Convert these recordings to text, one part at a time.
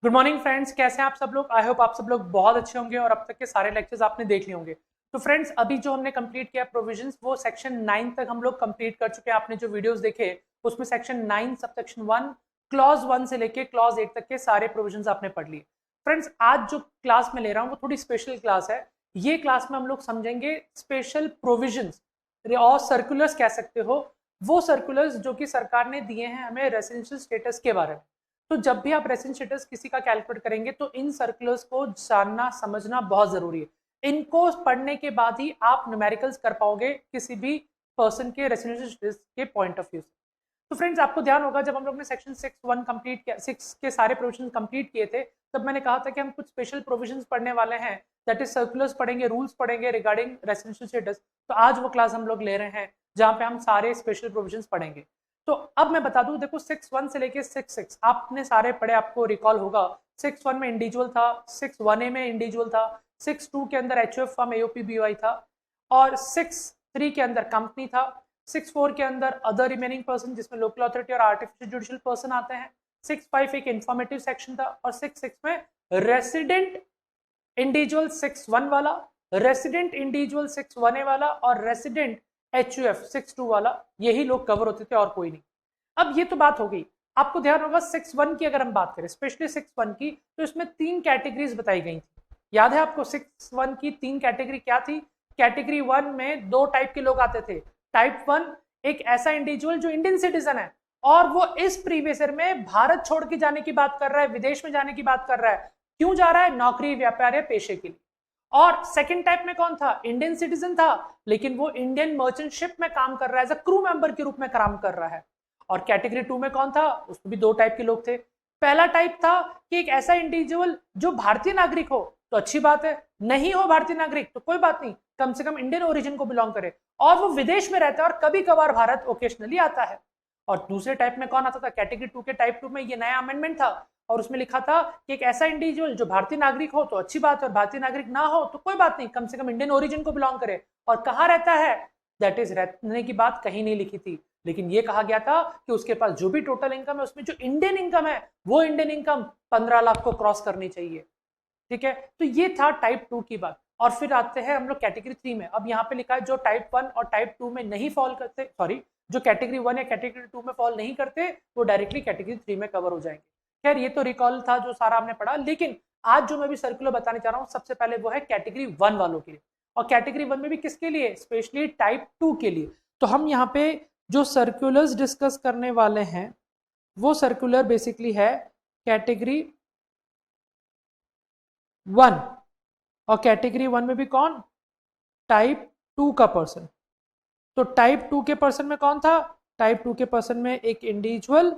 Good morning friends, कैसे हैं आप सब लोग। आई होप आप सब लोग बहुत अच्छे होंगे और अब तक के सारे लेक्चर्स आपने देख लिए होंगे। तो फ्रेंड्स, अभी जो हमने कंप्लीट किया प्रोविजंस, वो सेक्शन 9 तक हम लोग कंप्लीट कर चुके हैं। आपने जो वीडियोस देखे उसमें सेक्शन 9 सबसेक्शन 1 क्लॉज 1 से लेके क्लॉज 8 तक के सारे प्रोविजंस आपने पढ़ लिए। फ्रेंड्स, आज जो क्लास में ले रहा हूँ वो थोड़ी स्पेशल क्लास है। ये क्लास में हम लोग समझेंगे स्पेशल प्रोविजंस और सर्कुलर्स कह सकते हो, वो सर्कुलर्स जो कि सरकार ने दिए हैं हमें रेसिडेंशियल स्टेटस के बारे में। तो जब भी आप रेसिडेंशियल स्टेटस किसी का कैलकुलेट करेंगे तो इन सर्कुलर्स को जानना समझना बहुत जरूरी है। इनको पढ़ने के बाद ही आप न्यूमेरिकल्स कर पाओगे किसी भी पर्सन के रेसिडेंशियल स्टेटस के पॉइंट ऑफ व्यू से। तो फ्रेंड्स, आपको ध्यान होगा जब हम लोग ने सेक्शन 6(1) कंप्लीट किया, 6 के सारे प्रोविजन कंप्लीट किए थे, तब मैंने कहा था कि हम कुछ स्पेशल प्रोविजंस पढ़ने वाले हैं, दैट इज सर्कुलर्स पढ़ेंगे, रूल्स पढ़ेंगे रिगार्डिंग रेसिडेंशियल स्टेटस। तो आज वो क्लास हम लोग ले रहे हैं जहां पे हम सारे स्पेशल प्रोविजंस पढ़ेंगे। तो अब मैं बता दूं, देखो 6(1) से लेके 6(6) आपने सारे पढ़े, आपको रिकॉल होगा। 6(1) में इंडिविजुअल था, 6(1)A में इंडिविजुअल था, 6(2) के अंदर HUF फॉर्म AOP BOI था, और 6(3) के अंदर कंपनी था, 6(4) के अंदर अदर रिमेनिंग पर्सन जिसमें लोकल अथॉरिटी और आर्टिफिशियल जुडिशियल पर्सन आते हैं, 6(5) एक इंफॉर्मेटिव सेक्शन था, और 6(6) में रेसिडेंट इंडिविजुअल 6(1) वाला, रेसिडेंट इंडिविजुअल 6(1)A वाला और रेसिडेंट HUF 6(2) वाला, यही लोग कवर होते थे और कोई नहीं। अब ये तो बात हो गई। आपको ध्यान होगा 6(1) की अगर हम बात करें, स्पेशली 6(1) की, तो इसमें 3 कैटेगरीज बताई गई थी। याद है आपको 6(1) की 3 कैटेगरी क्या थी? कैटेगरी 1 में 2 टाइप के लोग आते थे। टाइप 1 एक ऐसा इंडिविजुअल जो इंडियन सिटीजन है और वो इस प्रीवियस ईयर में भारत छोड़ के जाने की बात कर रहा है, विदेश में जाने की बात कर रहा है। क्यों जा रहा है? नौकरी, व्यापार या पेशे के लिए। और सेकंड टाइप में कौन था? इंडियन सिटीजन था, लेकिन वो इंडियन मर्चेंट में काम कर रहा है, एज अ क्रू मेंबर के रूप में काम कर रहा है। और कैटेगरी 2 में कौन था? उसमें भी 2 टाइप के लोग थे। पहला टाइप था कि एक ऐसा इंडिविजुअल जो भारतीय नागरिक हो तो अच्छी बात है, नहीं हो भारतीय नागरिक तो कोई बात नहीं, कम से कम इंडियन ओरिजिन को बिलोंग करे, और वो विदेश में रहता है और कभी कभार भारत ओकेशनली आता है। और दूसरे टाइप में कौन आता था? कैटेगरी 2 के टाइप 2 में ये नया अमेंडमेंट था और उसमें लिखा था कि एक ऐसा इंडिविजुअल जो भारतीय नागरिक हो तो अच्छी बात है, और भारतीय नागरिक ना हो तो कोई बात नहीं, कम से कम इंडियन ओरिजिन को बिलोंग करे। और कहाँ रहता है? दैट इज रहने की बात कहीं नहीं लिखी थी, लेकिन ये कहा गया था कि उसके पास जो भी टोटल इनकम है उसमें जो इंडियन इनकम है वो इंडियन इनकम 15 लाख को क्रॉस करनी चाहिए। ठीक है, तो ये था टाइप 2 की बात। और फिर आते हैं हम लोग कैटेगरी 3 में। अब यहाँ पे लिखा है जो टाइप 1 और टाइप 2 में नहीं फॉल करते, सॉरी, जो कैटेगरी 1 या कैटेगरी 2 में फॉल नहीं करते वो डायरेक्टली कैटेगरी 3 में कवर हो जाएंगे। खैर, ये तो रिकॉल था जो सारा हमने पढ़ा, लेकिन आज जो मैं भी सर्कुलर बताने चाह रहा हूँ सबसे पहले वो है कैटेगरी 1 वालों के लिए। और कैटेगरी 1 में भी किसके लिए? स्पेशली टाइप 2 के लिए। तो हम यहाँ पे जो सर्कुलर्स डिस्कस करने वाले हैं वो सर्कुलर बेसिकली है कैटेगरी 1। और कैटेगरी 1 में भी कौन? टाइप 2 का पर्सन। तो टाइप 2 के पर्सन में कौन था? टाइप 2 के पर्सन में एक इंडिविजुअल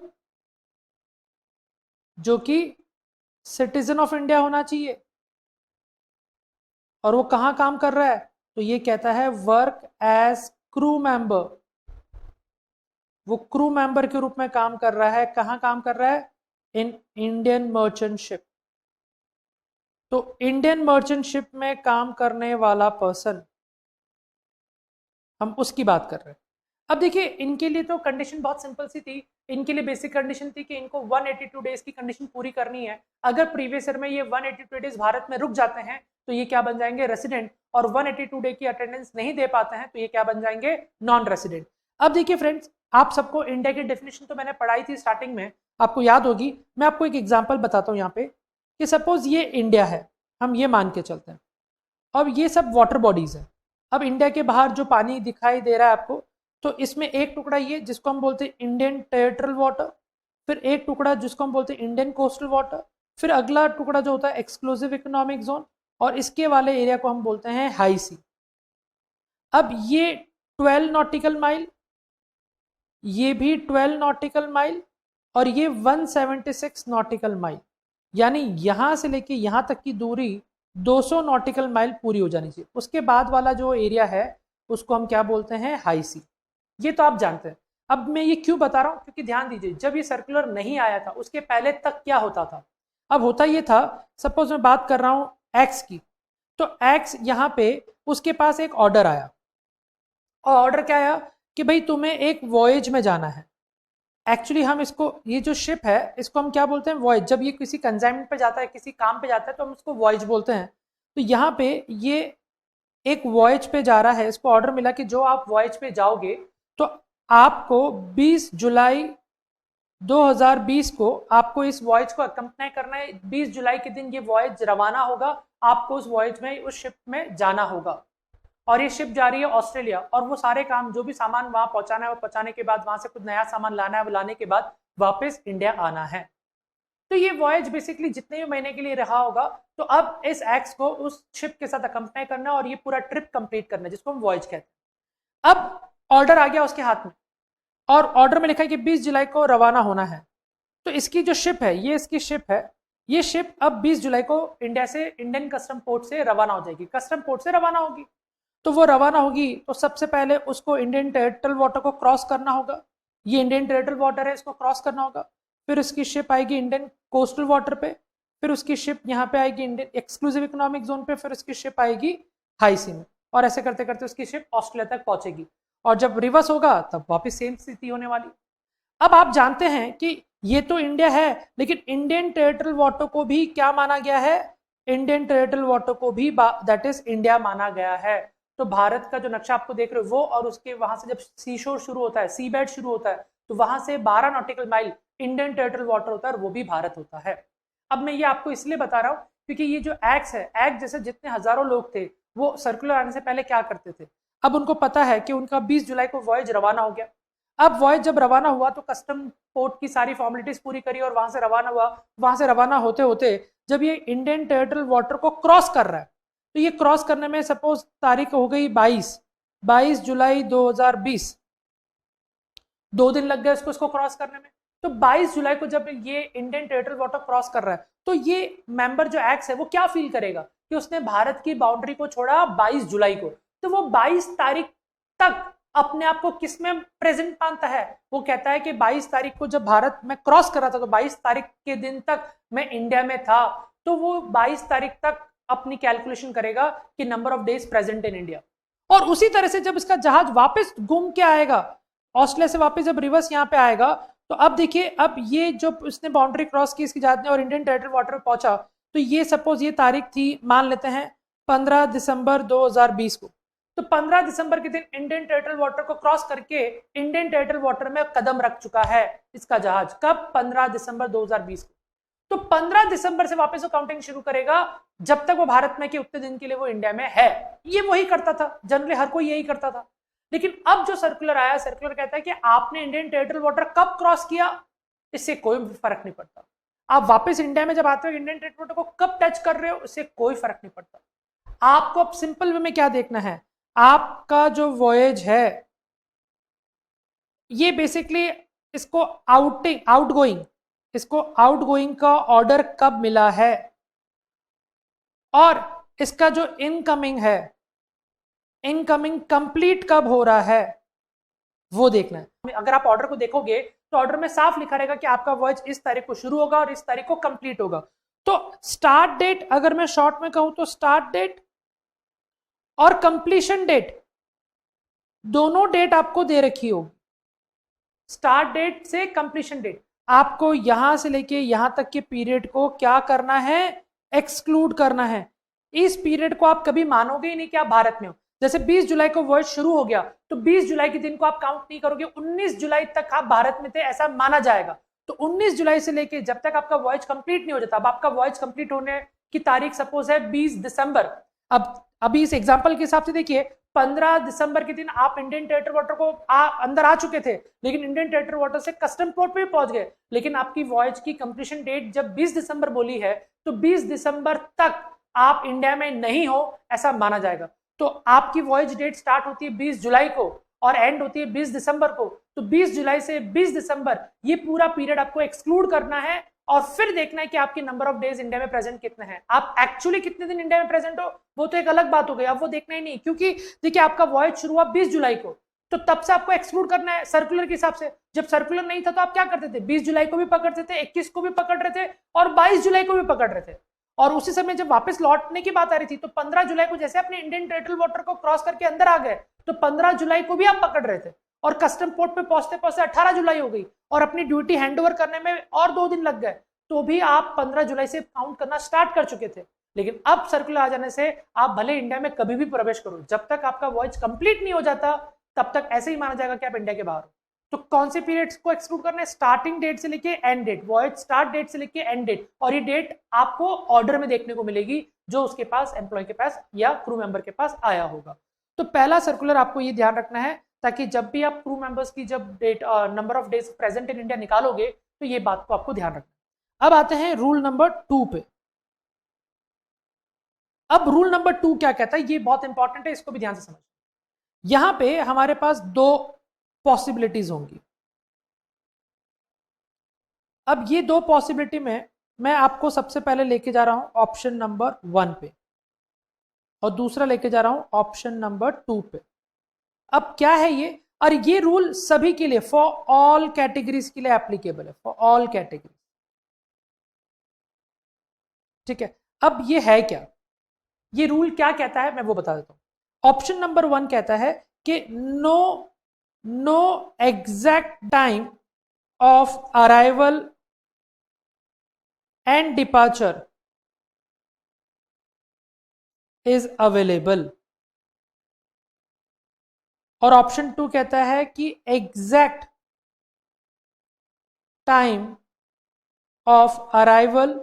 जो कि सिटीजन ऑफ इंडिया होना चाहिए, और वो कहां काम कर रहा है? तो ये कहता है वर्क एज क्रू मेंबर। वो क्रू मेंबर के रूप में काम कर रहा है। कहां काम कर रहा है? In Indian merchant ship. तो इंडियन मर्चेंट शिप में काम करने वाला पर्सन, हम उसकी बात कर रहे हैं। अब देखिए, इनके लिए तो कंडीशन बहुत सिंपल सी थी। इनके लिए बेसिक कंडीशन थी कि इनको 182 डेज की कंडीशन पूरी करनी है। अगर प्रीवियस ईयर में ये 182 डेज भारत में रुक जाते हैं तो ये क्या बन जाएंगे? रेसिडेंट। और 182 डे की अटेंडेंस नहीं दे पाते हैं तो ये क्या बन जाएंगे? Non resident. अब देखिए फ्रेंड्स, आप सबको इंडिया की डेफिनेशन तो मैंने पढ़ाई थी स्टार्टिंग में, आपको याद होगी। मैं आपको एक एग्जाम्पल बताता हूँ यहाँ पे कि सपोज ये इंडिया है, हम ये मान के चलते हैं। अब ये सब वाटर बॉडीज है। अब इंडिया के बाहर जो पानी दिखाई दे रहा है आपको, तो इसमें एक टुकड़ा ये जिसको हम बोलते हैं इंडियन टेरिटोरियल वाटर, फिर एक टुकड़ा जिसको हम बोलते हैं इंडियन कोस्टल वाटर, फिर अगला टुकड़ा जो होता है एक्सक्लूसिव इकोनॉमिक जोन, और इसके वाले एरिया को हम बोलते हैं हाई सी। अब ये 12 नॉटिकल माइल, ये भी 12 नॉटिकल माइल, और ये 176 नॉटिकल माइल, यानी यहां से लेके यहां तक की दूरी 200 नॉटिकल माइल पूरी हो जानी चाहिए। उसके बाद वाला जो एरिया है उसको हम क्या बोलते हैं? हाई सी। ये तो आप जानते हैं। अब मैं ये क्यों बता रहा हूं? क्योंकि ध्यान दीजिए, जब ये सर्कुलर नहीं आया था उसके पहले तक क्या होता था। अब होता ये था, सपोज मैं बात कर रहा हूं एक्स की, तो एक्स यहां पे उसके पास एक ऑर्डर आया, और ऑर्डर क्या आया कि भाई तुम्हें एक वॉयज में जाना है। एक्चुअली हम इसको, ये जो शिप है इसको हम क्या बोलते हैं, वॉयज। जब ये किसी कंसाइनमेंट पे जाता है, किसी काम पे जाता है, तो हम उसको वॉयज बोलते हैं। तो यहाँ पे ये एक वॉयज पे जा रहा है, इसको ऑर्डर मिला कि जो आप वॉयज पे जाओगे तो आपको 20 जुलाई 2020 को आपको इस वॉयज को अकम्पनी करना है। 20 जुलाई के दिन ये वॉयज रवाना होगा, आपको उस वॉयज में, उस शिप में जाना होगा। और ये शिप जा रही है ऑस्ट्रेलिया, और वो सारे काम, जो भी सामान वहां पहुंचाना है, वो पहुंचाने के बाद, वहां से कुछ नया सामान लाना है, वो लाने के बाद वापस इंडिया आना है। तो ये वॉयज बेसिकली जितने भी महीने के लिए रहा होगा, तो अब इस एक्स को उस शिप के साथ अकम्पनी करना और ये पूरा ट्रिप कंप्लीट करना, जिसको हम वॉयज कहते हैं। अब ऑर्डर आ गया उसके हाथ में, और ऑर्डर में लिखा है कि 20 जुलाई को रवाना होना है। तो इसकी जो शिप है, ये इसकी शिप है, ये शिप अब 20 जुलाई को इंडिया से, इंडियन कस्टम पोर्ट से रवाना हो जाएगी, कस्टम पोर्ट से रवाना होगी। तो वो रवाना होगी तो सबसे पहले उसको इंडियन टेरिटोरियल वाटर को क्रॉस करना होगा। ये इंडियन टेरिटोरियल वाटर है, इसको क्रॉस करना होगा। फिर उसकी शिप आएगी इंडियन कोस्टल वाटर पे, फिर उसकी शिप यहाँ पे आएगी इंडियन एक्सक्लूसिव इकोनॉमिक जोन पे, फिर उसकी शिप आएगी हाई सी में, और ऐसे करते करते उसकी शिप ऑस्ट्रेलिया तक पहुंचेगी। और जब रिवर्स होगा तब वापस सेम स्थिति होने वाली। अब आप जानते हैं कि ये तो इंडिया है, लेकिन इंडियन टेरिटोरियल वाटर को भी क्या माना गया है, इंडियन टेरिटोरियल वाटर को भी दैट इज इंडिया माना गया है। तो भारत का जो नक्शा आपको देख रहे हो वो, और उसके वहां से जब सी शोर शुरू होता है, सी बेड शुरू होता है, तो वहां से 12 nautical mile Indian territorial water होता है, और वो भी भारत होता है। अब मैं ये आपको इसलिए बता रहा हूँ क्योंकि ये जो एक्ट है, एक्ट जैसे जितने हजारों लोग थे वो सर्कुलर आने से पहले क्या करते थे, अब उनको पता है कि उनका 20 जुलाई को वॉयज रवाना हो गया। अब वॉयज जब रवाना हुआ तो कस्टम पोर्ट की सारी फॉर्मेलिटीज पूरी करी और वहां से रवाना हुआ। वहां से रवाना होते होते जब ये इंडियन टेरिटोरियल वाटर को क्रॉस कर रहा है, तो ये क्रॉस करने में सपोज तारीख हो गई 22 जुलाई 2020, 2 दिन लग गए इसको क्रॉस करने में। तो 22 जुलाई को जब ये इंडियन टेरिटोरियल वाटर क्रॉस कर रहा है, तो ये मेंबर जो एक्ट है वो क्या फील करेगा कि उसने भारत की बाउंड्री को छोड़ा 22 जुलाई को, तो वो 22 तारीख तक अपने आप को किसमें प्रेजेंट मानता है, वो कहता है कि 22 तारीख को जब भारत में क्रॉस कर रहा था, तो 22 तारीख के दिन तक मैं इंडिया में था, तो वो 22 तारीख तक अपनी कैलकुलेशन करेगा कि number of days present in India. और उसी तरह से जब इसका जहाज वापस घूम के आएगा ऑस्ट्रेलिया से वापस, जब रिवर्स यहाँ पे आएगा, तो अब देखिए, अब ये जो इसने बाउंड्री क्रॉस की इसकी जहाज ने और इंडियन टेरिटोरियल वाटर में पहुंचा, तो ये सपोज ये तारीख थी, मान लेते हैं 15 दिसंबर 2020 को। तो 15 दिसंबर के दिन इंडियन टेरिटोरियल वाटर को क्रॉस करके इंडियन टेरिटोरियल वाटर में कदम रख चुका है इसका जहाज। कब? 15 दिसंबर 2020 को। तो 15 दिसंबर से वापस वो काउंटिंग शुरू करेगा जब तक वो भारत में कि उतने दिन के लिए वो इंडिया में है। ये वही करता था, जनरली हर कोई यही करता था। लेकिन अब जो सर्कुलर आया, सर्कुलर कहता है कि आपने इंडियन टेरिटोरियल वाटर कब क्रॉस किया, इससे कोई फर्क नहीं पड़ता। आप वापस इंडिया में जब आते हो इंडियन टेरिटोरियल वाटर को कब टच कर रहे हो, इससे कोई फर्क नहीं पड़ता। आपको अब सिंपल वे में क्या देखना है, आपका जो वॉयज है ये बेसिकली इसको आउटगोइंग, इसको आउटगोइंग का ऑर्डर कब मिला है, और इसका जो इनकमिंग है, इनकमिंग कंप्लीट कब हो रहा है, वो देखना है। अगर आप ऑर्डर को देखोगे तो ऑर्डर में साफ लिखा रहेगा कि आपका वॉयज इस तारीख को शुरू होगा और इस तारीख को कंप्लीट होगा। तो स्टार्ट डेट अगर मैं शॉर्ट में कहूं तो स्टार्ट डेट और कंप्लीशन डेट दोनों डेट आपको दे रखी होगी। स्टार्ट डेट से कंप्लीशन डेट आपको यहां से लेके यहां तक के पीरियड को क्या करना है, एक्सक्लूड करना है। इस पीरियड को आप कभी मानोगे ही नहीं कि आप भारत में हो। जैसे 20 जुलाई को वॉयज शुरू हो गया तो 20 जुलाई के दिन को आप काउंट नहीं करोगे, 19 जुलाई तक आप भारत में थे ऐसा माना जाएगा। तो 19 जुलाई से लेके जब तक आपका वॉयज कंप्लीट नहीं हो जाता, अब आपका वॉयज कंप्लीट होने की तारीख सपोज है 20 दिसंबर। अब अभी इस एग्जांपल के हिसाब से देखिए, 15 दिसंबर के दिन आप इंडियन टेरिटोरियल वाटर को अंदर आ चुके थे, लेकिन इंडियन टेरिटोरियल वाटर से कस्टम पोर्ट पे भी पहुंच गए, लेकिन आपकी वॉयज की कंप्लीशन डेट जब 20 दिसंबर बोली है तो 20 दिसंबर तक आप इंडिया में नहीं हो ऐसा माना जाएगा। तो आपकी वॉयज डेट स्टार्ट होती है 20 जुलाई को और एंड होती है 20 दिसंबर को। तो 20 जुलाई से 20 दिसंबर ये पूरा पीरियड आपको एक्सक्लूड करना है और फिर देखना है कि आपकी नंबर ऑफ डेज इंडिया में प्रेजेंट कितने हैं। आप एक्चुअली कितने दिन इंडिया में प्रेजेंट हो वो तो एक अलग बात हो गई, अब वो देखना ही नहीं, क्योंकि देखिए आपका वॉयज शुरू हुआ 20 जुलाई को, तो तब से आपको एक्सक्लूड करना है सर्कुलर के हिसाब से। जब सर्कुलर नहीं था तो आप क्या करते थे, 20 जुलाई को भी पकड़ते थे, 21 को भी पकड़ रहे थे और 22 जुलाई को भी पकड़ रहे थे। और उसी समय जब वापस लौटने की बात आ रही थी तो 15 जुलाई को जैसे अपने इंडियन टेरिटोरियल वाटर को क्रॉस करके अंदर आ गए तो 15 जुलाई को भी आप पकड़ रहे थे और कस्टम पोर्ट पे पहुंचते पहुंचते 18 जुलाई हो गई और अपनी ड्यूटी हैंडओवर करने में और 2 दिन लग गए, तो भी आप 15 जुलाई से काउंट करना स्टार्ट कर चुके थे। लेकिन अब सर्कुलर आ जाने से आप भले इंडिया में कभी भी प्रवेश करो, जब तक आपका वॉयज कंप्लीट नहीं हो जाता तब तक ऐसे ही माना जाएगा कि आप इंडिया के बाहर हो। तो कौन से पीरियड्स को एक्सक्लूड करना है? स्टार्टिंग डेट से लेके end date, voyage start date से लेके एंड डेट, और ये डेट आपको ऑर्डर में देखने को मिलेगी जो उसके पास, एम्प्लॉय के पास या क्रू मेंबर के पास आया होगा। तो पहला सर्कुलर आपको ये ध्यान रखना है, ताकि जब भी आप क्रू मेंबर्स की जब date number of days present in India निकालोगे तो ये बात को आपको ध्यान रखना। अब आते हैं रूल नंबर 2 पे। अब रूल नंबर 2 क्या कहता है, ये बहुत इंपॉर्टेंट है, इसको भी ध्यान से समझ। यहां पे हमारे पास 2 पॉसिबिलिटीज होंगी। अब ये 2 पॉसिबिलिटी में मैं आपको सबसे पहले लेके जा रहा हूं ऑप्शन नंबर 1 पे और दूसरा लेके जा रहा हूं ऑप्शन नंबर 2 पे। अब क्या है ये, और ये रूल सभी के लिए, फॉर ऑल कैटेगरीज के लिए एप्लीकेबल है, फॉर ऑल कैटेगरी। ठीक है, अब ये है क्या, ये रूल क्या कहता है मैं वो बता देता हूं। ऑप्शन नंबर 1 कहता है कि no exact time of arrival and departure is available, और ऑप्शन 2 कहता है कि exact time of arrival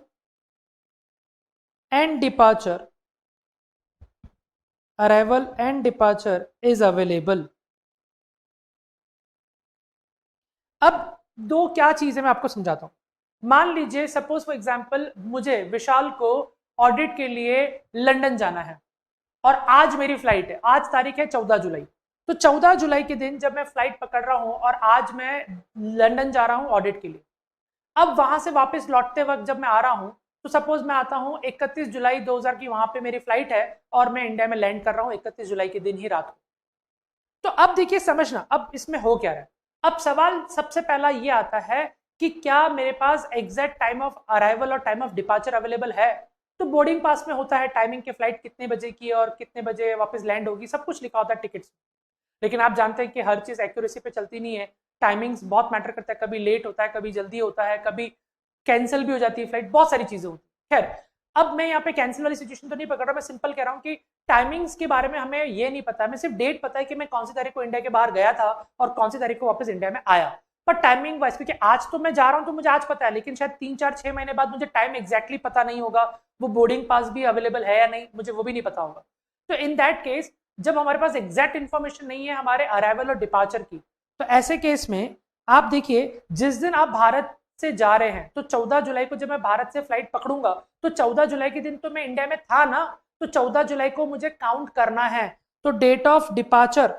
and departure is available. अब 2 क्या चीजें मैं आपको समझाता हूं। मान लीजिए सपोज फॉर एग्जांपल मुझे विशाल को ऑडिट के लिए लंदन जाना है और आज मेरी फ्लाइट है, आज तारीख है 14 जुलाई। तो 14 जुलाई के दिन जब मैं फ्लाइट पकड़ रहा हूं और आज मैं लंदन जा रहा हूं ऑडिट के लिए, अब वहां से वापस लौटते वक्त जब मैं आ रहा हूं तो सपोज मैं आता हूं 31 जुलाई 2000 की, वहां पे मेरी फ्लाइट है और मैं इंडिया में लैंड कर रहा हूं 31 जुलाई के दिन ही रात को। तो अब देखिए समझना, अब इसमें हो क्या रहा है। अब सवाल सबसे पहला ये आता है कि क्या मेरे पास एग्जैक्ट टाइम ऑफ अराइवल और टाइम ऑफ डिपार्चर अवेलेबल है? तो बोर्डिंग पास में होता है टाइमिंग की, फ्लाइट कितने बजे की और कितने बजे वापस लैंड होगी, सब कुछ लिखा होता है टिकट्स। लेकिन आप जानते हैं कि हर चीज एक्यूरेसी पे चलती नहीं है, टाइमिंग्स बहुत मैटर करता है, कभी लेट होता है, कभी जल्दी होता है, कभी कैंसिल भी हो जाती है फ्लाइट, बहुत सारी चीजें होती है। खैर, अब मैं यहाँ पे कैंसिल वाली सिचुएशन तो नहीं पकड़ रहा, मैं सिंपल कह रहा हूँ कि टाइमिंग्स के बारे में हमें ये नहीं पता, हमें सिर्फ डेट पता है कि मैं कौन सी तारीख को इंडिया के बाहर गया था और कौन सी तारीख को वापस इंडिया में आया। पर टाइमिंग वाइज, क्योंकि आज तो मैं जा रहा हूँ तो मुझे आज पता है, लेकिन शायद 3, 4, 6 महीने बाद मुझे टाइम एग्जैक्टली पता नहीं होगा, वो बोर्डिंग पास भी अवेलेबल है या नहीं, मुझे वो भी नहीं पता होगा। तो इन दैट केस जब हमारे पास एग्जैक्ट इन्फॉर्मेशन नहीं है हमारे अराइवल और डिपार्चर की, तो ऐसे केस में आप देखिए जिस दिन आप भारत से जा रहे हैं, तो 14 जुलाई को जब मैं भारत से फ्लाइट पकड़ूंगा तो 14 जुलाई के दिन तो मैं इंडिया में था ना, तो 14 जुलाई को मुझे काउंट करना है। तो डेट ऑफ डिपार्चर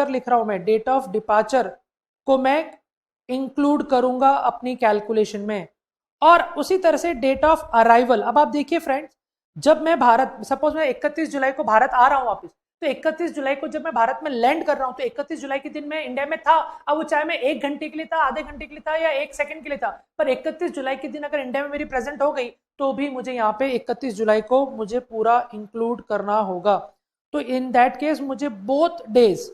लिख रहा हूं मैं, डेट ऑफ डिपार्चर को मैं इंक्लूड करूंगा अपनी कैलकुलेशन में। और उसी तरह से डेट ऑफ अराइवल, अब आप देखिए फ्रेंड्स, जब मैं भारत, सपोज मैं 31 जुलाई को भारत आ रहा हूं वापस, तो 31 जुलाई को जब मैं भारत में लैंड कर रहा हूं तो 31 जुलाई के दिन मैं इंडिया में था। अब वो चाहे मैं 1 घंटे के लिए था, आधे घंटे के लिए था या 1 सेकंड के लिए था, पर 31 जुलाई के दिन अगर इंडिया में मेरी प्रेजेंट हो गई तो भी मुझे यहाँ पे 31 जुलाई को मुझे पूरा इंक्लूड करना होगा। तो इन दैट केस मुझे बोथ डेज,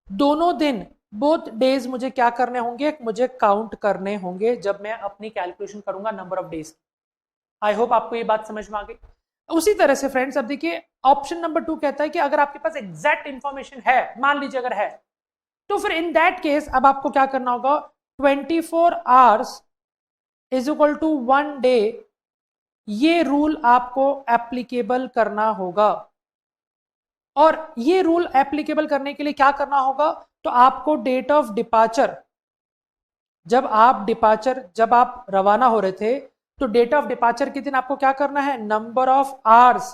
दोनों दिन, बोथ डेज मुझे क्या करने होंगे, मुझे काउंट करने होंगे जब मैं अपनी कैलकुलेशन करूंगा number of days. I hope आपको ये बात समझ में आ गई। उसी तरह से फ्रेंड्स अब देखिए ऑप्शन नंबर 2 कहता है कि अगर आपके पास एग्जैक्ट इंफॉर्मेशन है, मान लीजिए अगर है, तो फिर इन दैट केस अब आपको क्या करना होगा, 24 hours is equal to 1 day, ये रूल आपको एप्लीकेबल करना होगा। और ये रूल एप्लीकेबल करने के लिए क्या करना होगा, तो आपको डेट ऑफ डिपार्चर, जब आप रवाना हो रहे थे तो डेट ऑफ डिपार्चर के दिन आपको क्या करना है, number of hours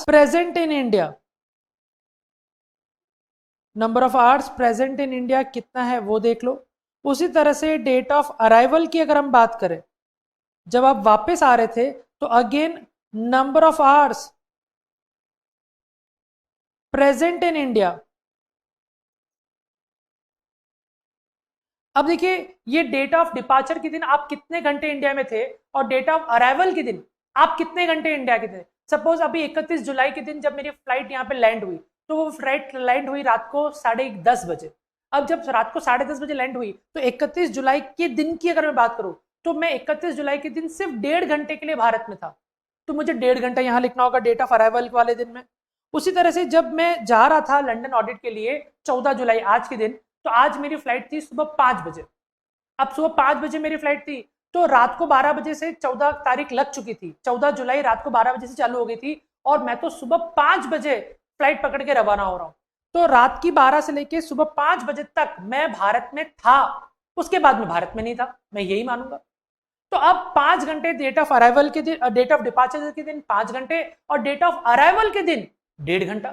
present in India, number of hours present in India कितना है वो देख लो। उसी तरह से डेट ऑफ अराइवल की अगर हम बात करें, जब आप वापस आ रहे थे तो again number of hours present in India. अब देखिए ये डेट ऑफ डिपार्चर के दिन आप कितने घंटे इंडिया में थे और डेट ऑफ अराइवल के दिन आप कितने घंटे इंडिया के थे, सपोज अभी 31 जुलाई के दिन जब मेरी फ्लाइट यहाँ पे लैंड हुई, तो वो फ्लाइट लैंड हुई रात को 10:30 बजे। अब जब रात को 10:30 बजे लैंड हुई, तो 31 जुलाई के दिन की अगर मैं बात करूं, तो मैं 31 जुलाई के दिन सिर्फ 1.5 घंटे के लिए भारत में था, तो मुझे 1.5 घंटा यहाँ लिखना होगा डेट ऑफ अराइवल वाले दिन में। उसी तरह से जब मैं जा रहा था लंदन ऑडिट के लिए 14 जुलाई आज के दिन, तो आज मेरी फ्लाइट थी सुबह 5 बजे। अब सुबह 5 बजे मेरी फ्लाइट थी, तो रात को 12 बजे से 14 तारीख लग चुकी थी, 14 जुलाई रात को 12 बजे से चालू हो गई थी, और मैं तो सुबह 5 बजे फ्लाइट पकड़ के रवाना हो रहा हूँ। तो रात की 12 से लेके सुबह 5 बजे तक मैं भारत में था, उसके बाद में भारत में नहीं था, मैं यही मानूंगा। तो अब 5 घंटे डेट ऑफ अराइवल के दिन, डेट ऑफ डिपार्चर के दिन 5 घंटे, और डेट ऑफ अराइवल के दिन 1.5 घंटा।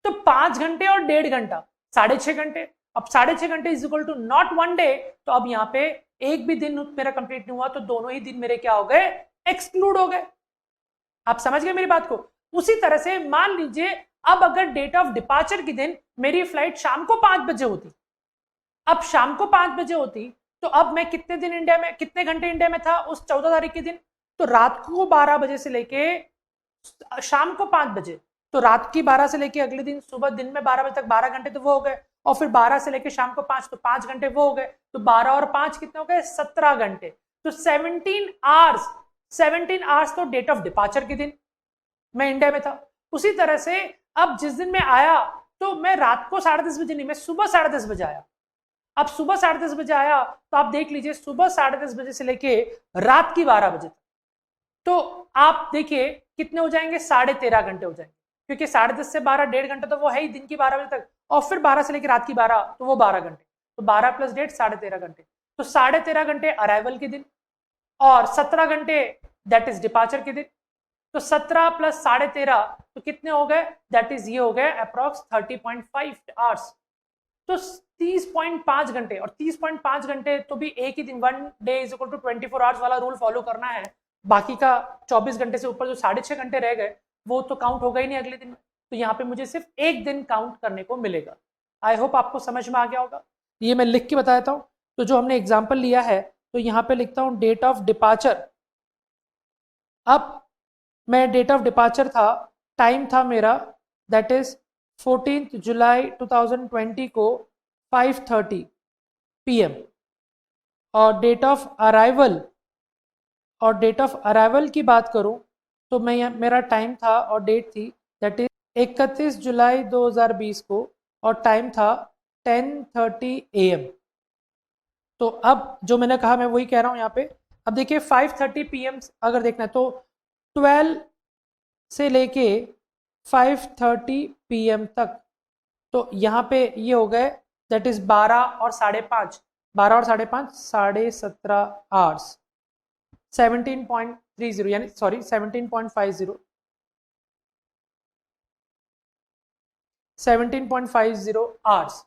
तो 5 घंटे और 1.5 घंटा 6.5 घंटे। अब 6.5 घंटे is equal to not 1 day. तो अब यहाँ पे एक भी दिन मेरा कंप्लीट नहीं हुआ, तो दोनों ही दिन मेरे क्या हो गए, एक्सक्लूड हो गए। आप समझ गए मेरी बात को। उसी तरह से मान लीजिए अब अगर डेट ऑफ डिपार्चर के दिन मेरी फ्लाइट शाम को 5 बजे होती, अब शाम को 5 बजे होती, तो अब मैं कितने दिन इंडिया में, कितने घंटे इंडिया में था उस 14 तारीख के दिन, तो रात को 12 बजे से लेके शाम को 5 बजे, तो रात की 12 से लेके अगले दिन सुबह दिन में 12 बजे तक 12 घंटे तो वो हो गए, और फिर 12 से लेके शाम को 5, तो 5 घंटे वो हो गए, तो 12 और 5 कितने हो गए, 17 घंटे। तो 17 आवर्स तो डेट ऑफ डिपार्चर के दिन मैं इंडिया में था। उसी तरह से अब जिस दिन मैं आया, तो मैं रात को 10:30 बजे नहीं, मैं सुबह 10:30 बजे आया। अब सुबह 10:30 बजे आया, तो आप देख लीजिए सुबह 10:30 बजे से लेके रात की 12 बजे तक, तो आप देखिए कितने हो जाएंगे, 13.5 घंटे हो जाएंगे, क्योंकि 10:30 से 12 1.5 घंटा तो वो है ही दिन की 12 बजे तक, और फिर 12 से लेकर रात की 12 तो वो 12 घंटे, तो 12 प्लस 1.5 13.5 घंटे। तो 13.5 घंटे अराइवल के दिन, और 17 घंटे दैट इज डिपार्चर के दिन। तो 17 प्लस 13.5 तो कितने हो गए, दैट इज ये हो गए अप्रॉक्स 30.5 आवर्स। तो 30.5 घंटे, और 30.5 घंटे तो भी एक ही दिन, 1 day is equal to 24 hours वाला रूल फॉलो करना है। बाकी का 24 घंटे से ऊपर जो 6.5 घंटे रह गए, वो तो काउंट होगा ही नहीं अगले दिन में, तो यहाँ पे मुझे सिर्फ एक दिन काउंट करने को मिलेगा। आई होप आपको समझ में आ गया होगा। ये मैं लिख के बता देता हूँ। तो जो हमने एग्जाम्पल लिया है, तो यहाँ पे लिखता हूँ डेट ऑफ डिपार्चर। अब मैं डेट ऑफ डिपार्चर था, टाइम था मेरा दैट इज 14 जुलाई 2020 को 5:30 PM, और डेट ऑफ अराइवल की बात करूं, तो मैं मेरा टाइम था और डेट थी दैट इज 31 जुलाई 2020 को, और टाइम था 10:30 AM। तो अब जो मैंने कहा मैं वही कह रहा हूं यहाँ पे। अब देखिए 5:30 PM अगर देखना है, तो 12 से लेके 5:30 PM तक, तो यहाँ पे ये हो गए दैट इज 12 और 5:30, 12 और 5:30 17.5 आवर्स, 17.30 यानी सॉरी 17.50 आवर्स।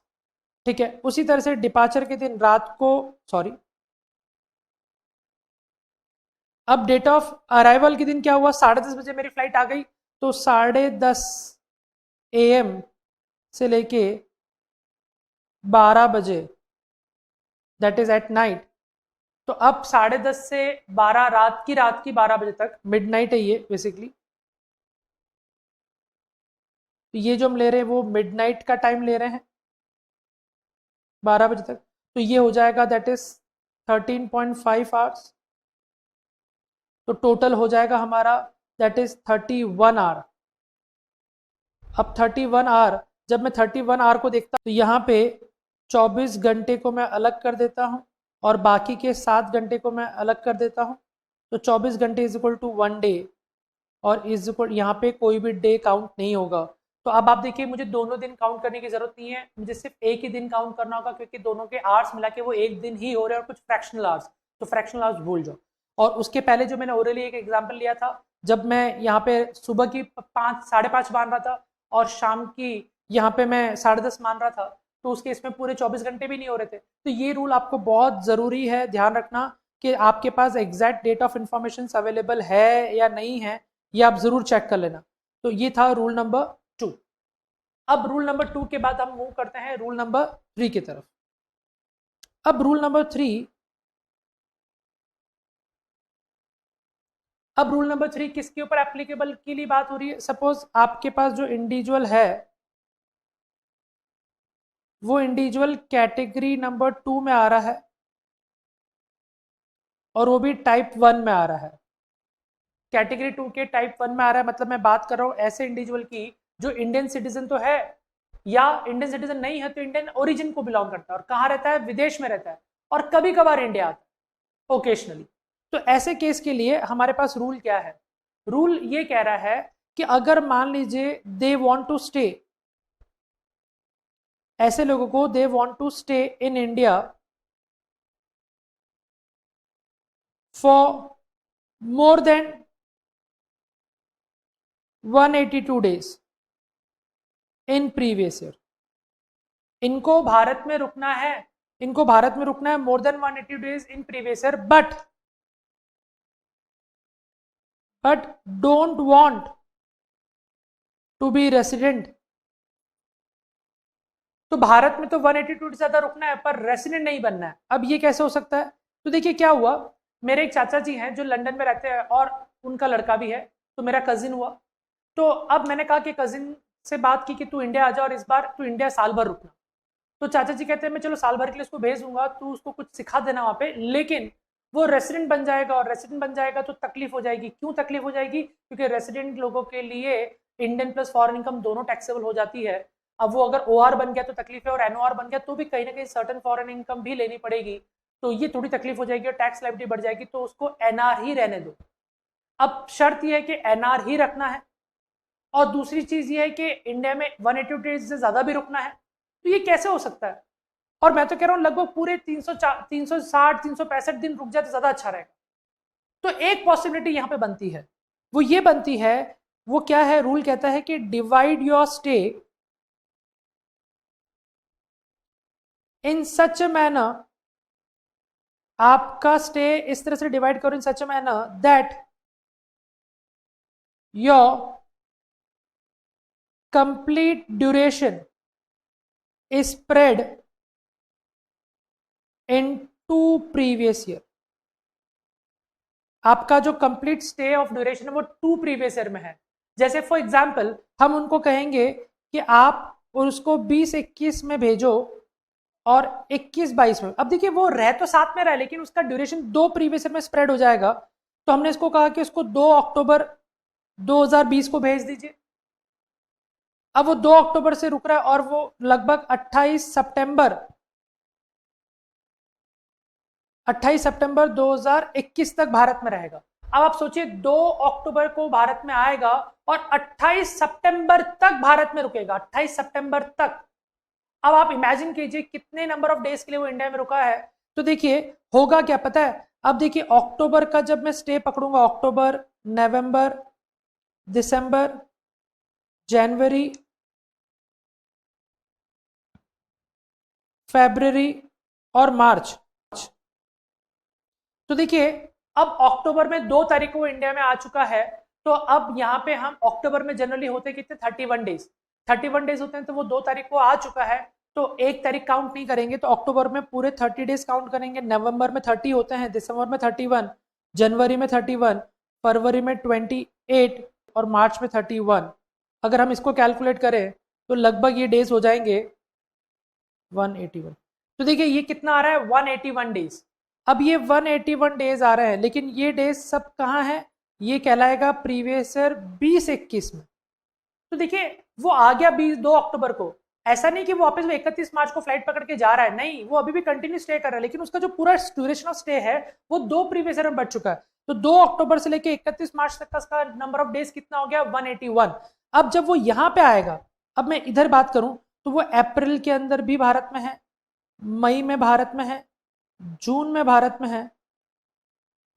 ठीक है। उसी तरह से डिपार्चर के दिन रात को, सॉरी, अब डेट ऑफ अराइवल के दिन क्या हुआ, 10:30 बजे मेरी फ्लाइट आ गई, तो 10:30 AM से लेके 12 बजे दैट इज एट नाइट। तो अब 10:30 से 12 रात की 12 बजे तक, मिडनाइट है ये बेसिकली। तो ये जो हम ले रहे हैं वो मिडनाइट का टाइम ले रहे हैं 12 बजे तक, तो ये हो जाएगा दैट इज 13.5 आवर्स। तो टोटल हो जाएगा हमारा दैट इज 31 आवर। अब 31 आवर, जब मैं 31 आवर को देखता हूँ, तो यहाँ पे 24 घंटे को मैं अलग कर देता हूँ, और बाकी के 7 घंटे को मैं अलग कर देता हूँ। तो 24 घंटे इज इक्वल टू 1 डे, और इज इक्वल यहाँ पे कोई भी डे काउंट नहीं होगा। तो अब आप देखिए मुझे दोनों दिन काउंट करने की जरूरत नहीं है, मुझे सिर्फ एक ही दिन काउंट करना होगा, क्योंकि दोनों के आवर्स मिला के वो एक दिन ही हो रहे हैं, और कुछ फ्रैक्शनल आवर्स, तो फ्रैक्शनल आवर्स भूल जाओ। और उसके पहले जो मैंने ओरली एक एग्जाम्पल लिया था, जब मैं यहाँ पे सुबह की 5 साढ़े 5 मान रहा था, और शाम की यहाँ पे मैं 10:30 मान रहा था, तो उसके इसमें पूरे 24 घंटे भी नहीं हो रहे थे। तो ये रूल आपको बहुत ज़रूरी है ध्यान रखना, कि आपके पास exact date of information available है या नहीं है, ये आप ज़रूर चेक कर लेना। तो ये था रूल नंबर 2। अब रूल नंबर 2 के बाद हम मूव करते हैं रूल नंबर 3 की तरफ। अब रूल नंबर 3, अब रूल नंबर 3 किसके ऊपर एप्लीकेबल के लिए बात हो रही है? सपोज आपके पास जो इंडिविजुअल है वो इंडिविजुअल कैटेगरी नंबर 2 में आ रहा है और वो भी टाइप 1 में आ रहा है। कैटेगरी 2 के टाइप 1 में आ रहा है, मतलब मैं बात कर रहा हूं ऐसे इंडिविजुअल की जो इंडियन सिटीजन तो है या इंडियन सिटीजन नहीं है तो इंडियन ओरिजिन को बिलोंग करता है और कहाँ रहता है, विदेश में रहता है और कभी कभार इंडिया आता है ओकेशनली। तो ऐसे केस के लिए हमारे पास रूल क्या है? रूल ये कह रहा है कि अगर मान लीजिए दे वांट टू स्टे, ऐसे लोगों को they want to stay in India for more than 182 days in previous year, इनको भारत में रुकना है, इनको भारत में रुकना है more than 180 days in previous year, but don't want to be resident. तो भारत में तो 182 से ज्यादा रुकना है पर रेसिडेंट नहीं बनना है। अब ये कैसे हो सकता है? तो देखिए क्या हुआ, मेरे एक चाचा जी हैं जो लंदन में रहते हैं और उनका लड़का भी है, तो मेरा कजिन हुआ। तो अब मैंने कहा कि कजिन से बात की कि तू इंडिया आ जा और इस बार तू इंडिया साल भर रुकना। तो चाचा जी कहते हैं मैं चलो साल भर के लिए उसको भेज दूंगा, तू उसको कुछ सिखा देना वहां पे, लेकिन वो रेसिडेंट बन जाएगा और रेसिडेंट बन जाएगा तो तकलीफ हो जाएगी। क्यों तकलीफ हो जाएगी? क्योंकि रेसिडेंट लोगों के लिए इंडियन प्लस फॉरेन इनकम दोनों टैक्सेबल हो जाती है। अब वो अगर ओआर बन गया तो तकलीफ है और एनओआर बन गया तो भी कहीं ना कहीं सर्टन फॉरेन इनकम भी लेनी पड़ेगी, तो ये थोड़ी तकलीफ हो जाएगी और टैक्स लाइबिलिटी बढ़ जाएगी। तो उसको एनआर ही रहने दो। अब शर्त यह है कि एनआर ही रखना है और दूसरी चीज ये है कि इंडिया में 180 डेज से ज्यादा भी रुकना है। तो ये कैसे हो सकता है? और मैं तो कह रहा हूं लगभग पूरे 360 365 दिन रुक जाए तो ज्यादा अच्छा रहेगा। तो एक पॉसिबिलिटी यहां पे बनती है, वो ये बनती है, वो क्या है? रूल कहता है कि divide your stay in such a manner, आपका स्टे इस तरह से डिवाइड करो in such a manner that your complete duration is spread in 2 previous year. आपका जो कंप्लीट स्टे ऑफ ड्यूरेशन है वो 2 प्रीवियस ईयर में है। जैसे फॉर एग्जांपल हम उनको कहेंगे कि आप उसको 20-21 में भेजो और 21-22 में। अब देखिए वो रह तो साथ में रहा लेकिन उसका ड्यूरेशन 2 प्रीवियस ईयर में स्प्रेड हो जाएगा। तो हमने इसको कहा कि उसको 2 अक्टूबर 2020 को भेज दीजिए। अब वो 2 अक्टूबर से रुक रहा है और वो लगभग 28 सितंबर 2021 तक भारत में रहेगा। अब आप सोचिए 2 अक्टूबर को भारत में आएगा और 28 सितंबर तक भारत में रुकेगा, 28 सितंबर तक। अब आप इमेजिन कीजिए कितने नंबर ऑफ डेज के लिए वो इंडिया में रुका है। तो देखिए होगा क्या पता है? अब देखिए अक्टूबर का जब मैं स्टे पकड़ूंगा, अक्टूबर, नवंबर, दिसंबर, जनवरी, फरवरी और मार्च। तो देखिए अब अक्टूबर में 2 तारीख को इंडिया में आ चुका है। तो अब यहाँ पे हम अक्टूबर में जनरली होते कितने, 31 डेज, 31 डेज होते हैं। तो वो 2 तारीख को आ चुका है तो 1 तारीख काउंट नहीं करेंगे, तो अक्टूबर में पूरे 30 डेज काउंट करेंगे। नवंबर में 30 होते हैं, दिसंबर में 31, जनवरी में 31, फरवरी में 28 और मार्च में 31। अगर हम इसको कैलकुलेट करें तो लगभग ये डेज हो जाएंगे 181। तो देखिए ये कितना आ रहा है, 181 डेज। अब ये 181 डेज आ रहे हैं लेकिन ये डेज सब कहाँ है? ये कहलाएगा प्रीवियस ईयर 20-21 में। तो देखिए वो आ गया 2 अक्टूबर को, ऐसा नहीं कि वो वापस वो 31 मार्च को फ्लाइट पकड़ के जा रहा है, नहीं, वो अभी भी कंटिन्यू स्टे कर रहा है लेकिन उसका जो पूरा ड्यूरेशन ऑफ स्टे है वो 2 प्रीवियस ईयर में बढ़ चुका है। तो 2 अक्टूबर से लेकर 31 मार्च तक का उसका नंबर ऑफ डेज कितना हो गया, 181। अब जब वो यहाँ पे आएगा, अब मैं इधर बात करूं तो वो अप्रैल के अंदर भी भारत में है, मई में भारत में है, जून में भारत में है,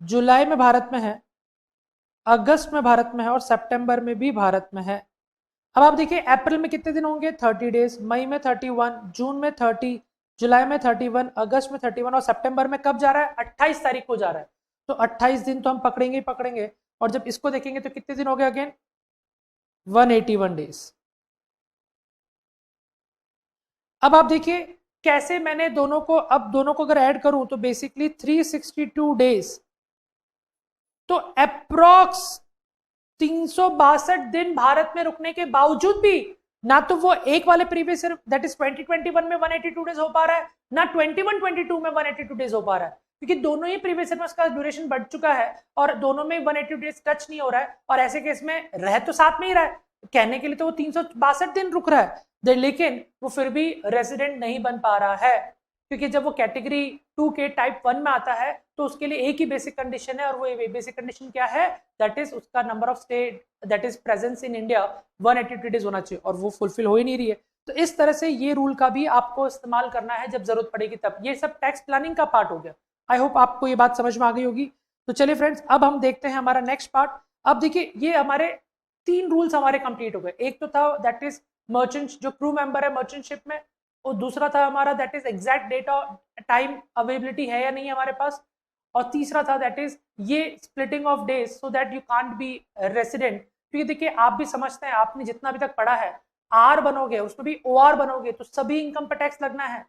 जुलाई में भारत में है, अगस्त में भारत में है और सितंबर में भी भारत में है। अब आप देखिए अप्रैल में कितने दिन होंगे, 30 डेज, मई में 31, जून में 30, जुलाई में 31, अगस्त में 31 और सितंबर में कब जा रहा है, 28 तारीख को जा रहा है। तो 28 दिन तो हम पकड़ेंगे ही पकड़ेंगे। और जब इसको देखेंगे तो कितने दिन हो गए अगेन, 181 डेज। अब आप देखिए कैसे मैंने दोनों को, अब दोनों को अगर ऐड करूं तो बेसिकली 362 डेज तो अप्रोक्स 362 दिन भारत में रुकने के बावजूद भी ना तो वो एक वाले प्रीवियस ईयर दैट इज 2021 में 182 डेज हो पा रहा है, ना 21-22 में 182 डेज हो पा रहा है, क्योंकि दोनों ही प्रीवियस ईयर में उसका ड्यूरेशन बढ़ चुका है और दोनों में 180 डेज टच नहीं हो रहा है। और ऐसे केस में रह तो साथ में ही रहा है, कहने के लिए तो वो 362 दिन रुक रहा है, लेकिन वो फिर भी रेजिडेंट नहीं बन पा रहा है, क्योंकि जब वो कैटेगरी 2 के टाइप 1 में आता है तो उसके लिए एक ही बेसिक कंडीशन है, और वो बेसिक कंडीशन क्या है, दैट इज उसका number of stay that is presence in India 182 days होना चाहिए, और वो फुलफिल हो ही नहीं रही है। तो इस तरह से ये रूल का भी आपको इस्तेमाल करना है जब जरूरत पड़ेगी तब। ये सब टैक्स प्लानिंग का पार्ट हो गया। आई होप आपको ये बात समझ में आ गई होगी। तो चलिए फ्रेंड्स, अब हम देखते हैं हमारा नेक्स्ट पार्ट। अब देखिए, ये हमारे 3 रूल्स हमारे कंप्लीट हो गए। एक तो था दैट इज मर्चेंट, जो क्रू मेंबर है मर्चेंट शिप में, और दूसरा था हमारा दैट इज एग्जैक्ट डेट और टाइम अवेलेबिलिटी है या नहीं हमारे पास, और तीसरा था दैट इज ये splitting of days so that you can't be resident. क्योंकि देखिए, आप भी समझते हैं, आपने जितना अभी तक पढ़ा है, आर बनोगे उसमें भी ओआर बनोगे तो सभी इनकम पर टैक्स लगना है।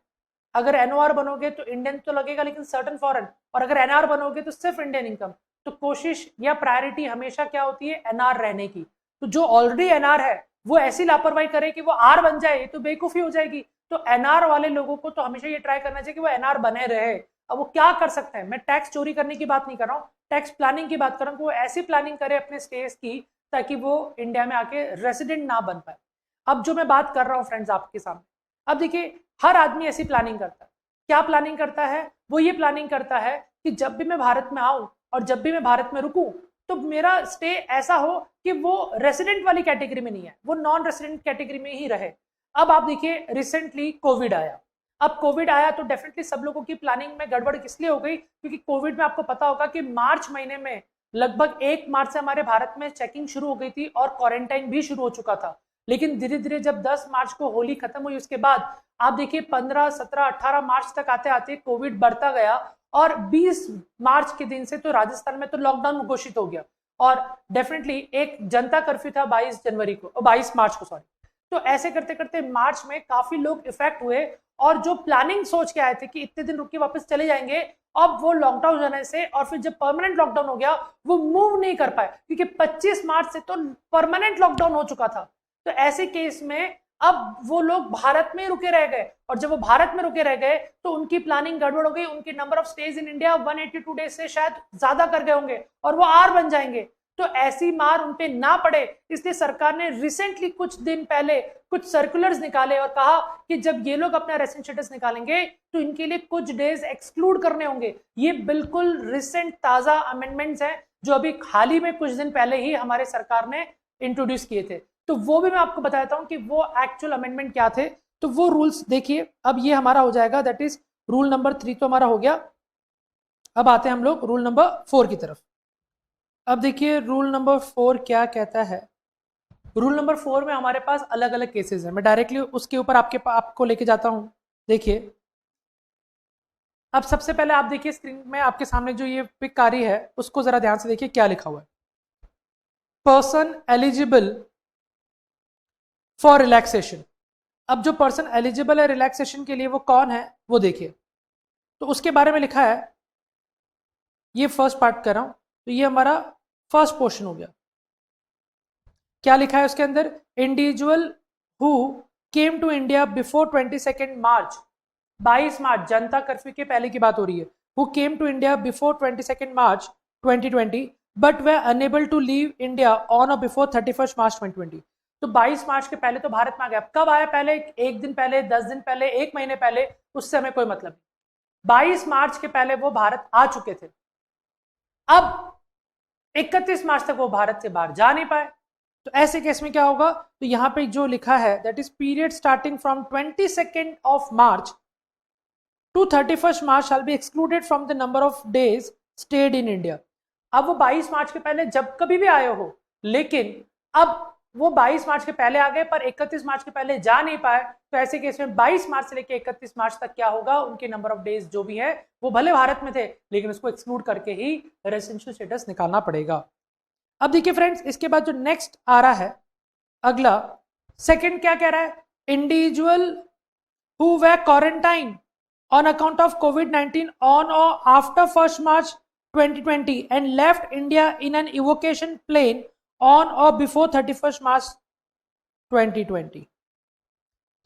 अगर एनओआर बनोगे तो इंडियन तो लगेगा लेकिन सर्टन फॉरेन, और अगर एनआर बनोगे तो सिर्फ इंडियन इनकम। तो कोशिश या प्रायोरिटी हमेशा क्या होती है, एनआर रहने की। तो जो ऑलरेडी एनआर है वो ऐसी लापरवाही करे कि वो आर बन जाए तो बेवकूफी हो जाएगी। तो एनआर वाले लोगों को तो हमेशा ये ट्राई करना चाहिए कि वो एनआर बने रहे। अब वो क्या कर सकते हैं, मैं टैक्स चोरी करने की बात नहीं कर रहा हूँ, टैक्स प्लानिंग की बात कर रहा हूँ कि वो ऐसी प्लानिंग करे अपने स्टेज की ताकि वो इंडिया में आके रेसिडेंट ना बन पाए। अब जो मैं बात कर रहा हूँ फ्रेंड्स आपके सामने, अब देखिए, हर आदमी ऐसी प्लानिंग करता है। क्या प्लानिंग करता है, वो ये प्लानिंग करता है कि जब भी मैं भारत में आऊं और जब भी मैं भारत में रुकूं तो मेरा स्टे ऐसा हो कि वो रेसिडेंट वाली कैटेगरी में नहीं है, वो नॉन रेसिडेंट कैटेगरी में ही रहे। अब आप देखिए, रिसेंटली कोविड आया। अब कोविड आया तो डेफिनेटली सब लोगों की प्लानिंग में गड़बड़ इसलिए हो गई क्योंकि कोविड में आपको पता होगा कि मार्च महीने में लगभग 1 मार्च से हमारे भारत में चेकिंग शुरू हो गई थी और क्वारंटाइन भी शुरू हो चुका था। लेकिन धीरे धीरे जब 10 मार्च को होली खत्म हुई उसके बाद आप देखिए 15, 17, 18 मार्च तक आते आते कोविड बढ़ता गया, और 20 मार्च के दिन से तो राजस्थान में तो लॉकडाउन घोषित हो गया, और डेफिनेटली एक जनता कर्फ्यू था 22 मार्च को सॉरी। तो ऐसे करते करते मार्च में काफी लोग इफेक्ट हुए, और जो प्लानिंग सोच के आए थे कि इतने दिन रुक के वापस चले जाएंगे, अब वो लॉकडाउन होने से और फिर जब परमानेंट लॉकडाउन हो गया वो मूव नहीं कर पाए, क्योंकि 25 मार्च से तो परमानेंट लॉकडाउन हो चुका था। तो ऐसे केस में अब वो लोग भारत में रुके रह गए, और जब वो भारत में रुके रह गए तो उनकी प्लानिंग गड़बड़ हो गई। उनके number of stage in India 182 days से शायद ज्यादा कर गए होंगे और वो आर बन जाएंगे। तो ऐसी मार उनपे ना पड़े इसलिए सरकार ने रिसेंटली कुछ दिन पहले कुछ सर्कुलर्स निकाले और कहा कि जब ये लोग अपना रेसिडेंट स्टेटस निकालेंगे तो इनके लिए कुछ डेज एक्सक्लूड करने होंगे। ये बिल्कुल रिसेंट ताजा अमेंडमेंट्स हैं जो अभी हाल ही में कुछ दिन पहले ही हमारे सरकार ने इंट्रोड्यूस किए थे। तो वो भी मैं आपको बता देता हूं कि वो एक्चुअल अमेंडमेंट क्या थे। तो वो रूल्स देखिए, अब ये हमारा हो जाएगा दैट इज रूल नंबर 3 तो हमारा हो गया। अब आते हैं हम लोग रूल नंबर 4 की तरफ। अब देखिए रूल नंबर 4 क्या कहता है। रूल नंबर 4 में हमारे पास अलग अलग केसेस हैं, मैं डायरेक्टली उसके ऊपर आपको लेके जाता हूं। देखिए, अब सबसे पहले आप देखिए स्क्रीन में आपके सामने जो ये पिक आ रही है उसको जरा ध्यान से देखिए क्या लिखा हुआ है। Person eligible for relaxation. अब जो पर्सन एलिजिबल है रिलैक्सेशन के लिए वो कौन है वो देखिए। तो उसके बारे में लिखा है, ये फर्स्ट पार्ट कर रहा हूं, तो ये हमारा फर्स्ट पोर्शन हो गया। क्या लिखा है उसके अंदर, individual who came to India before 22 March, 22 March जनता कर्फ्यू के पहले की बात हो रही है, who came to India before 22 March 2020 but were unable to leave India on और बिफोर 31 मार्च 2020। तो 22 मार्च के पहले तो भारत में आ गया। कब आया पहले, 1 दिन पहले, 10 दिन पहले, 1 महीने पहले, उससे हमें कोई मतलब नहीं। 22 मार्च के पहले वो भारत आ चुके थे। अब 31 मार्च तक वो भारत से बाहर जा नहीं पाए। तो ऐसे केस में क्या होगा, तो यहां पे जो लिखा है that is period starting from 22 March two 31 March shall be excluded from the number of days stayed in India. अब वो 22 मार्च के पहले जब कभी भी आए हो, लेकिन अब वो 22 मार्च के पहले आ गए पर 31 मार्च के पहले जा नहीं पाए, तो ऐसे केस में 22 मार्च से लेकर 31 मार्च तक क्या होगा, उनके नंबर ऑफ डेज जो भी है वो भले भारत में थे लेकिन उसको एक्सक्लूड करके ही रेसिडेंशियल स्टेटस निकालना पड़ेगा। अब देखिए फ्रेंड्स, इसके बाद जो नेक्स्ट आ रहा है अगला सेकंड क्या कह रहा है, individual who were quarantine on account of कोविड-19 ऑन और after 1 March 2020 and left India in an evacuation plane on or before 31st March 2020।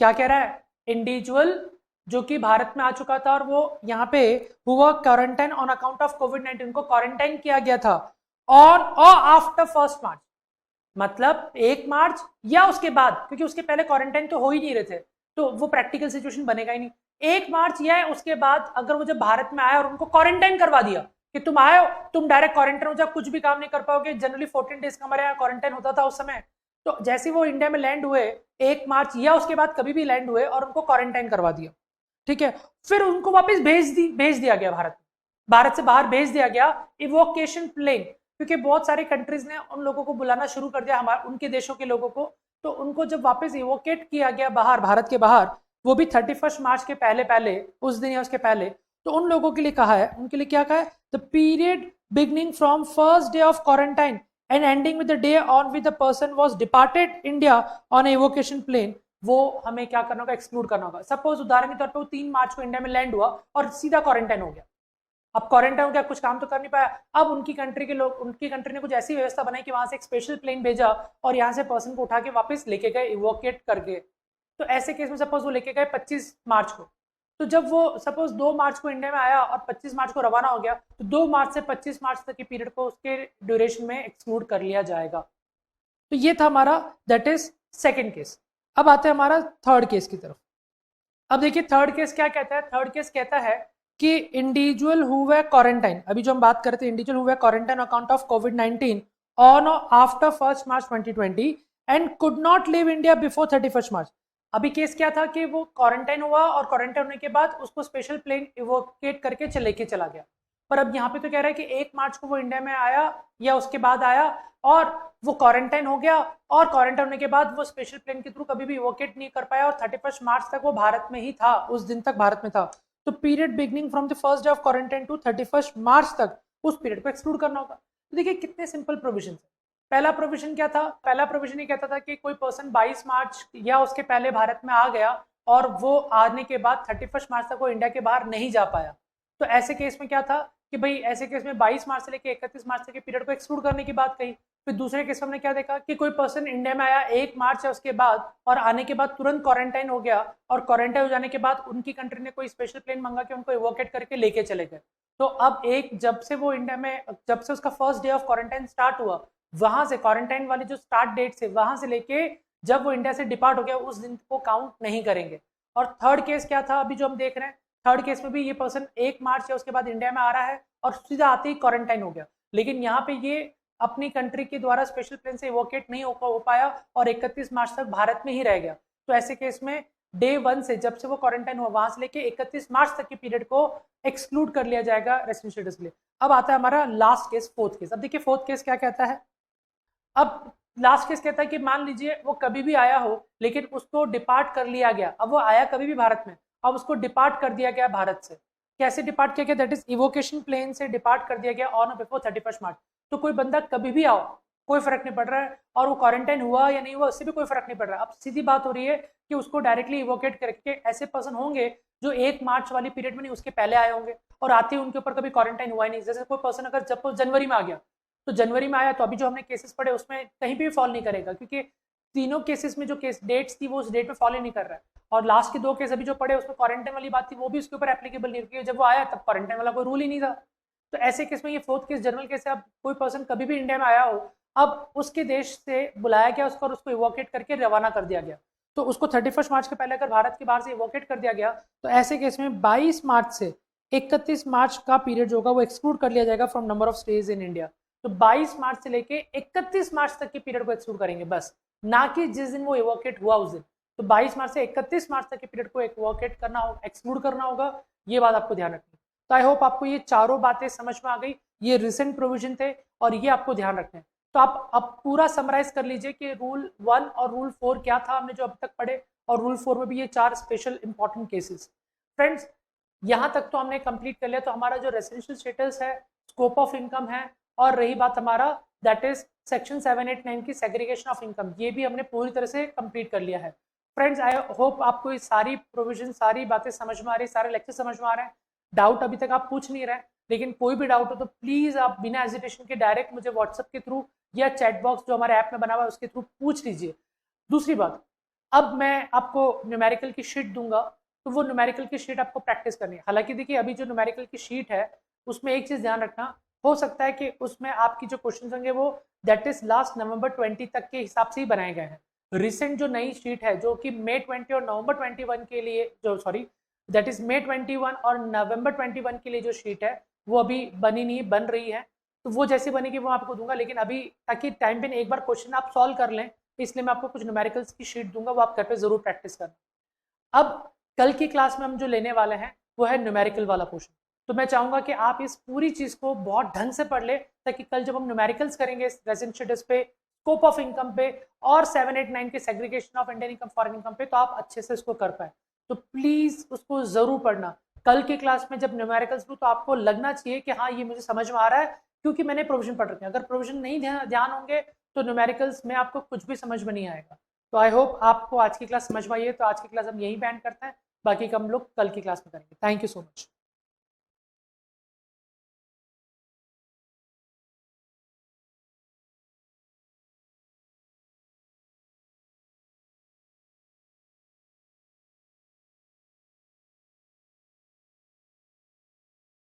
क्या कह रहा है? इंडिविजुअल जो कि भारत में आ चुका था और वो यहाँ पे हुआ क्वारंटाइन ऑन अकाउंट ऑफ कोविड-19, को क्वारंटाइन किया गया था ऑन और आफ्टर 1 मार्च, मतलब 1 मार्च या उसके बाद, क्योंकि उसके पहले क्वारंटाइन तो हो ही नहीं रहे थे, तो वो प्रैक्टिकल सिचुएशन बनेगा ही नहीं। 1 मार्च या उसके बाद अगर वो जब भारत में आया और उनको क्वारंटाइन करवा दिया कि तुम आए हो, तुम डायरेक्ट क्वारंटाइन हो जाओ, कुछ भी काम नहीं कर पाओगे। जनरली 14 डेज का हमारे यहाँ क्वारंटाइन होता था उस समय। तो जैसे वो इंडिया में लैंड हुए 1 मार्च या उसके बाद कभी भी लैंड हुए और उनको क्वारंटाइन करवा दिया, ठीक है, फिर उनको वापस भेज दिया गया भारत से बाहर भेज दिया गया इवोकेशन प्लेन, क्योंकि बहुत सारी कंट्रीज ने उन लोगों को बुलाना शुरू कर दिया, हमारे उनके देशों के लोगों को। तो उनको जब वापस इवोकेट किया गया बाहर, भारत के बाहर, वो भी 31 मार्च के पहले उस दिन या उसके पहले, तो उन लोगों के लिए कहा है, उनके लिए क्या कहा है? The period beginning from first day of quarantine and ending with the day on which the person was departed India on evacuation plane, वो हमें क्या करना होगा? एक्सक्लूड करना होगा। सपोज उदाहरण के तौर पर वो 3 मार्च को इंडिया में लैंड हुआ और सीधा क्वारंटाइन हो गया। अब क्वारंटाइन हो गया, कुछ काम तो कर नहीं पाया। अब उनकी कंट्री के लोग, उनकी कंट्री ने कुछ ऐसी व्यवस्था बनाई कि वहां से एक स्पेशल प्लेन भेजा और यहाँ से पर्सन को उठा के वापस लेके गए इवोकेट करके। तो ऐसे केस में सपोज वो लेके गए 25 मार्च को, तो जब वो सपोज 2 मार्च को इंडिया में आया और 25 मार्च को रवाना हो गया, तो 2 मार्च से 25 मार्च तक के पीरियड को उसके ड्यूरेशन में एक्सक्लूड कर लिया जाएगा। तो ये था हमारा, दैट इज सेकेंड केस। अब आते हैं हमारा थर्ड केस की तरफ। अब देखिए थर्ड केस क्या कहता है? थर्ड केस कहता है कि इंडिविजुअल हु वे क्वारंटाइन, अभी जो हम बात करते हैं, individual who were quarantine account of कोविड-19 ऑन और after 1 March 2020 and could not leave India before 31 March. अभी केस क्या था कि वो क्वारंटाइन हुआ और क्वारंटाइन होने के बाद उसको स्पेशल प्लेन इवोकेट करके लेके चला गया। पर अब यहाँ पे तो कह रहा है कि 1 मार्च को वो इंडिया में आया या उसके बाद आया और वो क्वारंटाइन हो गया, और क्वारंटाइन होने के बाद वो स्पेशल प्लेन के थ्रू कभी भी इवोकेट नहीं कर पाया और 31 मार्च तक वो भारत में ही था, उस दिन तक भारत में था। तो period beginning from the first day of quarantine to 31 March तक उस पीरियड को एक्सक्लूड करना होगा। तो देखिए कितने सिंपल प्रोविजन है। पहला प्रोविजन क्या था? पहला प्रोविजन ये कहता था कि कोई पर्सन 22 मार्च या उसके पहले भारत में आ गया और वो आने के बाद 31 मार्च तक वो इंडिया के बाहर नहीं जा पाया। तो ऐसे केस में क्या था कि भाई ऐसे केस में 22 मार्च से लेकर 31 मार्च तक के पीरियड को एक्सक्लूड करने की बात कही। फिर दूसरे केस में हमने क्या देखा कि कोई पर्सन इंडिया में आया 1 मार्च या उसके बाद और आने के बाद तुरंत क्वारंटाइन हो गया, और क्वारंटाइन हो जाने के बाद उनकी कंट्री ने कोई स्पेशल प्लेन मंगा के उनको इवोकेट करके लेके चले गए। तो अब जब से वो इंडिया में, जब से उसका first day of quarantine start हुआ, वहां से क्वारंटाइन वाली जो स्टार्ट डेट से वहां से लेके जब वो इंडिया से डिपार्ट हो गया उस दिन को काउंट नहीं करेंगे। और थर्ड केस क्या था अभी जो हम देख रहे हैं? थर्ड केस में भी ये पर्सन 1 मार्च या उसके बाद इंडिया में आ रहा है और सीधा आते ही क्वारंटाइन हो गया, लेकिन यहाँ पे ये अपनी कंट्री के द्वारा स्पेशल प्लेन से इवोकेट नहीं हो पाया और 31 मार्च तक भारत में ही रह गया। तो ऐसे केस में डे 1 से, जब से वो क्वारंटाइन हुआ वहां से लेके 31 मार्च तक के पीरियड को एक्सक्लूड कर लिया जाएगा रेसिडेंशियल स्टेटस के लिए। अब आता है हमारा लास्ट केस, फोर्थ केस। अब देखिए फोर्थ केस क्या कहता है। अब लास्ट केस कहता है कि मान लीजिए वो कभी भी आया हो लेकिन उसको डिपार्ट कर लिया गया। अब वो आया कभी भी भारत में, अब उसको डिपार्ट कर दिया गया भारत से। कैसे डिपार्ट किया गया? दैट इज इवोकेशन प्लेन से डिपार्ट कर दिया गया ऑन बिफोर 31 मार्च। तो कोई बंदा कभी भी आओ, कोई फर्क नहीं पड़ रहा है, और वो क्वारंटाइन हुआ या नहीं हुआ उससे भी कोई फर्क नहीं पड़ रहा है। अब सीधी बात हो रही है कि उसको डायरेक्टली इवोकेट करके, ऐसे पर्सन होंगे जो 1 मार्च वाली पीरियड में नहीं उसके पहले आए होंगे और आते ही उनके ऊपर कभी क्वारंटाइन हुआ ही नहीं। जैसे कोई पर्सन अगर जब जनवरी में आ गया, तो जनवरी में आया तो अभी जो हमने केसेस पढ़े उसमें कहीं पे भी फॉल नहीं करेगा, क्योंकि तीनों केसेस में जो केस डेट्स थी वो उस डेट में फॉलो नहीं कर रहा है। और लास्ट के 2 केस अभी जो पढ़े उसमें क्वारंटाइन वाली बात थी, वो भी उसके ऊपर एप्लीकेबल नहीं, क्योंकि जब वो आया तब क्वारंटाइन वाला कोई रूल ही नहीं था। तो ऐसे केस में ये फोर्थ केस जनरल केस है। अब कोई पर्सन कभी भी इंडिया में आया हो, अब उसके देश से बुलाया गया उसको और उसको इवोकेट करके रवाना कर दिया गया, तो उसको 31 मार्च के पहले अगर भारत के बाहर से इवोकेट कर दिया गया, तो ऐसे केस में 22 मार्च से 31 मार्च का पीरियड जो होगा वो एक्सक्लूड कर लिया जाएगा from number of stage in India. तो 22 मार्च से लेके 31 मार्च तक के पीरियड को एक्सक्लूड करेंगे बस, ना कि जिस दिन वो इवोकेट हुआ उस दिन। तो 22 मार्च से 31 मार्च तक के पीरियड को इवोकेट करना होगा, एक्सक्लूड करना होगा। ये बात आपको ध्यान रखनी है। तो आई होप आपको ये चारों बातें समझ में आ गई। ये रिसेंट प्रोविजन थे और ये आपको ध्यान रखना है। तो आप अब पूरा समराइज कर लीजिए कि रूल 1 और रूल 4 क्या था हमने जो अब तक पढ़े, और रूल 4 में भी ये 4 स्पेशल इंपॉर्टेंट केसेस। फ्रेंड्स यहाँ तक तो हमने कंप्लीट कर लिया। तो हमारा जो रेसिडेंशियल स्टेटस है, स्कोप ऑफ इनकम है, और रही बात हमारा दैट इज सेक्शन 789 की सेग्रीगेशन ऑफ इनकम, ये भी हमने पूरी तरह से कंप्लीट कर लिया है। फ्रेंड्स आई होप आपको ये सारी प्रोविजन, सारी बातें समझ में आ रही है, सारे लेक्चर समझ में आ रहे हैं। डाउट अभी तक आप पूछ नहीं रहे, लेकिन कोई भी डाउट हो तो प्लीज आप बिना हेजिटेशन के डायरेक्ट मुझे व्हाट्सएप के थ्रू या चैट बॉक्स जो हमारे ऐप में बना हुआ है उसके थ्रू पूछ लीजिए। दूसरी बात, अब मैं आपको न्यूमेरिकल की शीट दूंगा, तो वो न्यूमेरिकल की शीट आपको प्रैक्टिस करनी है। हालांकि देखिए अभी जो न्यूमेरिकल की शीट है उसमें एक चीज ध्यान रखना, हो सकता है कि उसमें आपकी जो क्वेश्चन होंगे वो दैट इज लास्ट नवंबर 20 तक के हिसाब से ही बनाए गए हैं। रिसेंट जो नई शीट है जो कि मई 20 और नवंबर 21 के लिए जो सॉरी दैट इज मई 21 और नवंबर 21 के लिए जो शीट है वो अभी बनी नहीं, बन रही है। तो वो जैसी बनेगी वो आपको दूंगा, लेकिन अभी ताकि टाइम पे एक बार क्वेश्चन आप सॉल्व कर लें इसलिए मैं आपको कुछ न्यूमेरिकल्स की शीट दूंगा, वो आप घर पे जरूर प्रैक्टिस करना। अब कल की क्लास में हम जो लेने वाले हैं वो है न्यूमेरिकल वाला पोर्शन। तो मैं चाहूंगा कि आप इस पूरी चीज को बहुत ढंग से पढ़ ले ताकि कल जब हम न्यूमेरिकल्स करेंगे रेजिडेंशियल स्टेटस पे, स्कोप ऑफ इनकम पे और 7, 8, 9 के segregation of Indian income foreign income पे, तो आप अच्छे से इसको कर पाए। तो प्लीज उसको जरूर पढ़ना। कल की क्लास में जब न्यूमेरिकल्स लूँ तो आपको लगना चाहिए कि हाँ ये मुझे समझ में आ रहा है क्योंकि मैंने प्रोविजन पढ़ रखे हैं। अगर प्रोविजन नहीं ध्यान होंगे तो न्यूमेरिकल्स में आपको कुछ भी समझ में नहीं आएगा। तो आई होप आपको आज की क्लास समझ में आई है। तो आज की क्लास हम यहीं बैंड करते हैं, बाकी का हम लोग कल की क्लास में करेंगे। Thank you so much.